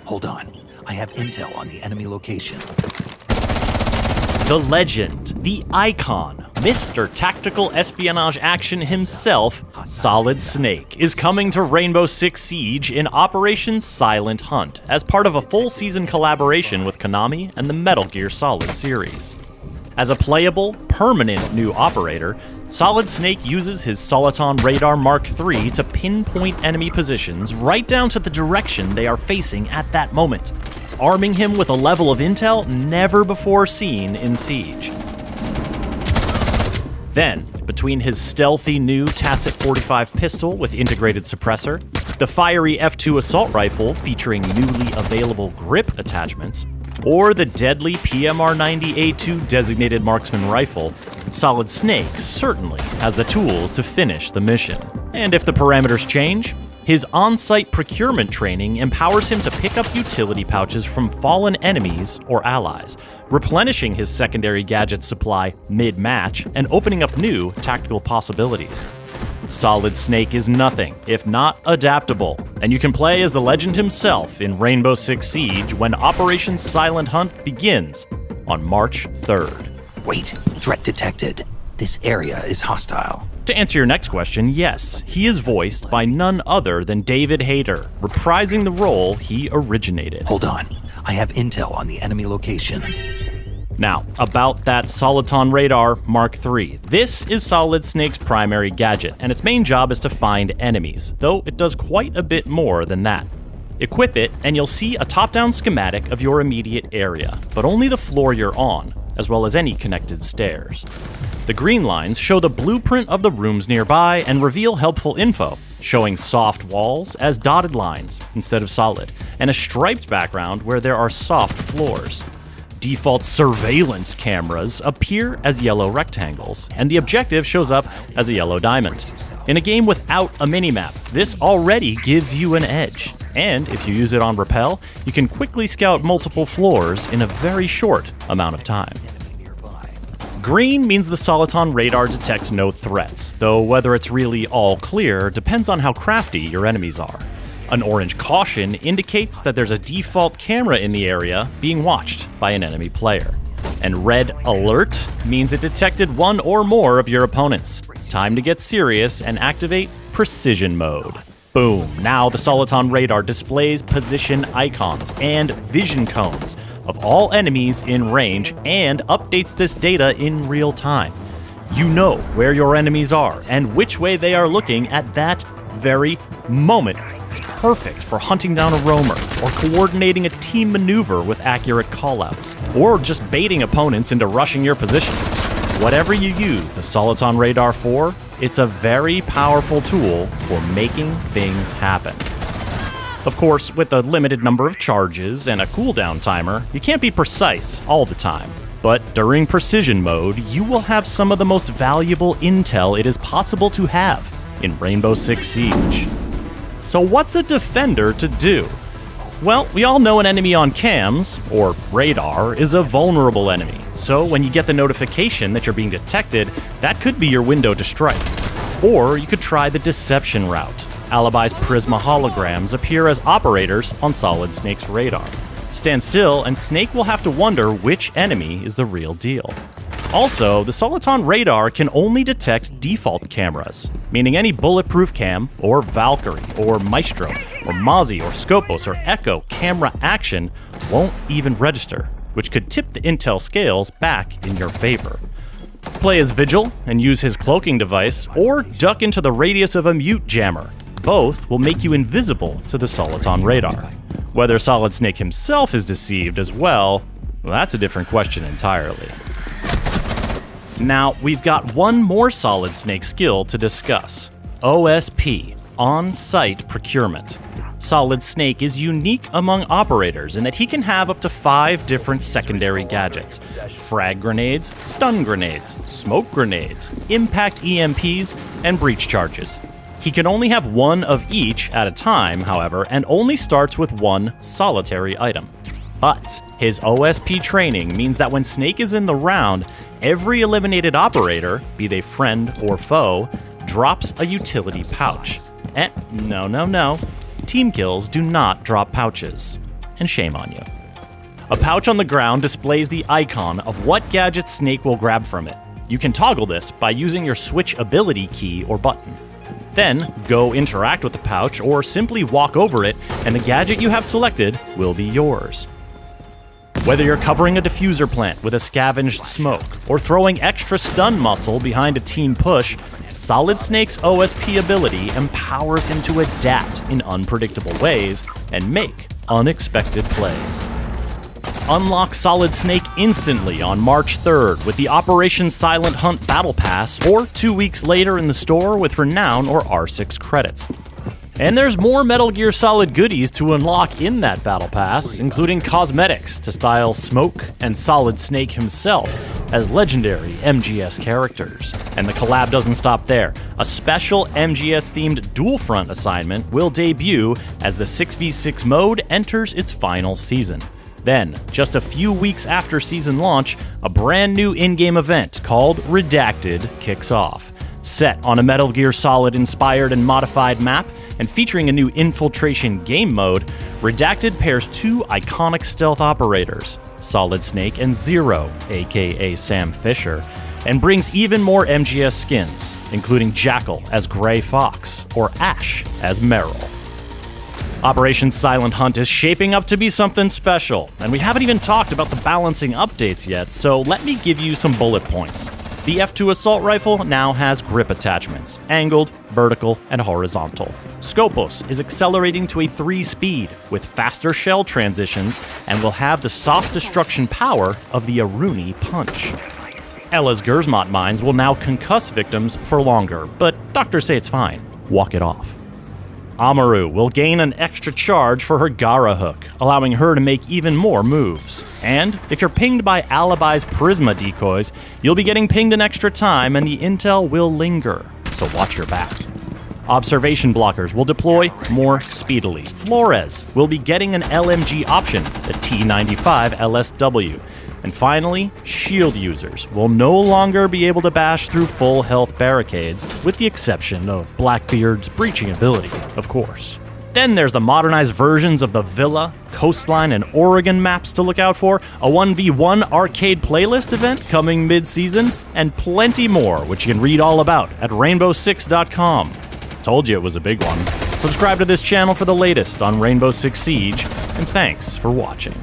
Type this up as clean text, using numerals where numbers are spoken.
Hold on. I have intel on the enemy location. The legend, the icon, Mr. Tactical Espionage Action himself, Solid Snake, is coming to Rainbow Six Siege in Operation Silent Hunt as part of a full-season collaboration with Konami and the Metal Gear Solid series. As a playable, permanent new operator, Solid Snake uses his Soliton Radar MKIII to pinpoint enemy positions right down to the direction they are facing at that moment, arming him with a level of intel never before seen in Siege. Then, between his stealthy new Tacit 45 pistol with integrated suppressor, the fiery F2 assault rifle featuring newly available grip attachments, or the deadly PMR-90A2 designated marksman rifle, Solid Snake certainly has the tools to finish the mission. And if the parameters change, his on-site procurement training empowers him to pick up utility pouches from fallen enemies or allies, replenishing his secondary gadget supply mid-match and opening up new tactical possibilities. Solid Snake is nothing if not adaptable, and you can play as the legend himself in Rainbow Six Siege when Operation Silent Hunt begins on March 3rd. Wait, threat detected. This area is hostile. To answer your next question, yes, he is voiced by none other than David Hayter, reprising the role he originated. Hold on. I have intel on the enemy location. Now, about that Soliton Radar MKIII. This is Solid Snake's primary gadget, and its main job is to find enemies, though it does quite a bit more than that. Equip it, and you'll see a top-down schematic of your immediate area, but only the floor you're on, as well as any connected stairs. The green lines show the blueprint of the rooms nearby and reveal helpful info, showing soft walls as dotted lines instead of solid, and a striped background where there are soft floors. Default surveillance cameras appear as yellow rectangles, and the objective shows up as a yellow diamond. In a game without a minimap, this already gives you an edge, and if you use it on Rappel, you can quickly scout multiple floors in a very short amount of time. Green means the Soliton radar detects no threats, though whether it's really all clear depends on how crafty your enemies are. An orange caution indicates that there's a default camera in the area being watched by an enemy player. And red alert means it detected one or more of your opponents. Time to get serious and activate precision mode. Boom, now the Soliton radar displays position icons and vision cones of all enemies in range and updates this data in real time. You know where your enemies are and which way they are looking at that very moment. It's perfect for hunting down a roamer, or coordinating a team maneuver with accurate callouts, or just baiting opponents into rushing your position. Whatever you use the Soliton radar for, it's a very powerful tool for making things happen. Of course, with a limited number of charges and a cooldown timer, you can't be precise all the time. But during precision mode, you will have some of the most valuable intel it is possible to have in Rainbow Six Siege. So what's a defender to do? Well, we all know an enemy on cams, or radar, is a vulnerable enemy. So when you get the notification that you're being detected, that could be your window to strike. Or you could try the deception route. Alibi's Prisma holograms appear as operators on Solid Snake's radar. Stand still, and Snake will have to wonder which enemy is the real deal. Also, the Soliton radar can only detect default cameras, meaning any bulletproof cam, or Valkyrie, or Maestro, or Mozzie, or Scopus, or Echo camera action won't even register, which could tip the intel scales back in your favor. Play as Vigil and use his cloaking device, or duck into the radius of a mute jammer. Both will make you invisible to the Soliton radar. Whether Solid Snake himself is deceived as well, that's a different question entirely. Now, we've got one more Solid Snake skill to discuss. OSP, On-Site Procurement. Solid Snake is unique among operators in that he can have up to 5 different secondary gadgets: frag grenades, stun grenades, smoke grenades, impact EMPs, and breach charges. He can only have one of each at a time, however, and only starts with one solitary item. But his OSP training means that when Snake is in the round, every eliminated operator, be they friend or foe, drops a utility pouch. No. Team kills do not drop pouches. and shame on you. A pouch on the ground displays the icon of what gadget Snake will grab from it. You can toggle this by using your switch ability key or button. Then, go interact with the pouch or simply walk over it, and the gadget you have selected will be yours. Whether you're covering a diffuser plant with a scavenged smoke, or throwing extra stun muscle behind a team push, Solid Snake's OSP ability empowers him to adapt in unpredictable ways and make unexpected plays. Unlock Solid Snake instantly on March 3rd with the Operation Silent Hunt Battle Pass, or 2 weeks later in the store with Renown or R6 credits. And there's more Metal Gear Solid goodies to unlock in that Battle Pass, including cosmetics to style Smoke and Solid Snake himself as legendary MGS characters. And the collab doesn't stop there. A special MGS-themed Dual Front assignment will debut as the 6v6 mode enters its final season. Then, just a few weeks after season launch, a brand new in-game event called Redacted kicks off. Set on a Metal Gear Solid inspired and modified map, and featuring a new infiltration game mode, Redacted pairs two iconic stealth operators, Solid Snake and Zero, aka Sam Fisher, and brings even more MGS skins, including Jackal as Gray Fox or Ash as Meryl. Operation Silent Hunt is shaping up to be something special, and we haven't even talked about the balancing updates yet, so let me give you some bullet points. The F2 assault rifle now has grip attachments, angled, vertical, and horizontal. Scopus is accelerating to a 3-speed with faster shell transitions and will have the soft destruction power of the Aruni punch. Ella's Gersmont mines will now concuss victims for longer, but doctors say it's fine. Walk it off. Amaru will gain an extra charge for her Gara hook, allowing her to make even more moves. And if you're pinged by Alibi's Prisma decoys, you'll be getting pinged an extra time and the intel will linger, so watch your back. Observation blockers will deploy more speedily. Flores will be getting an LMG option, the T95 LSW. And finally, shield users will no longer be able to bash through full health barricades, with the exception of Blackbeard's breaching ability, of course. Then there's the modernized versions of the Villa, Coastline, and Oregon maps to look out for, a 1v1 arcade playlist event coming mid-season, and plenty more, which you can read all about at rainbow6.com. Told you it was a big one. Subscribe to this channel for the latest on Rainbow Six Siege, and thanks for watching.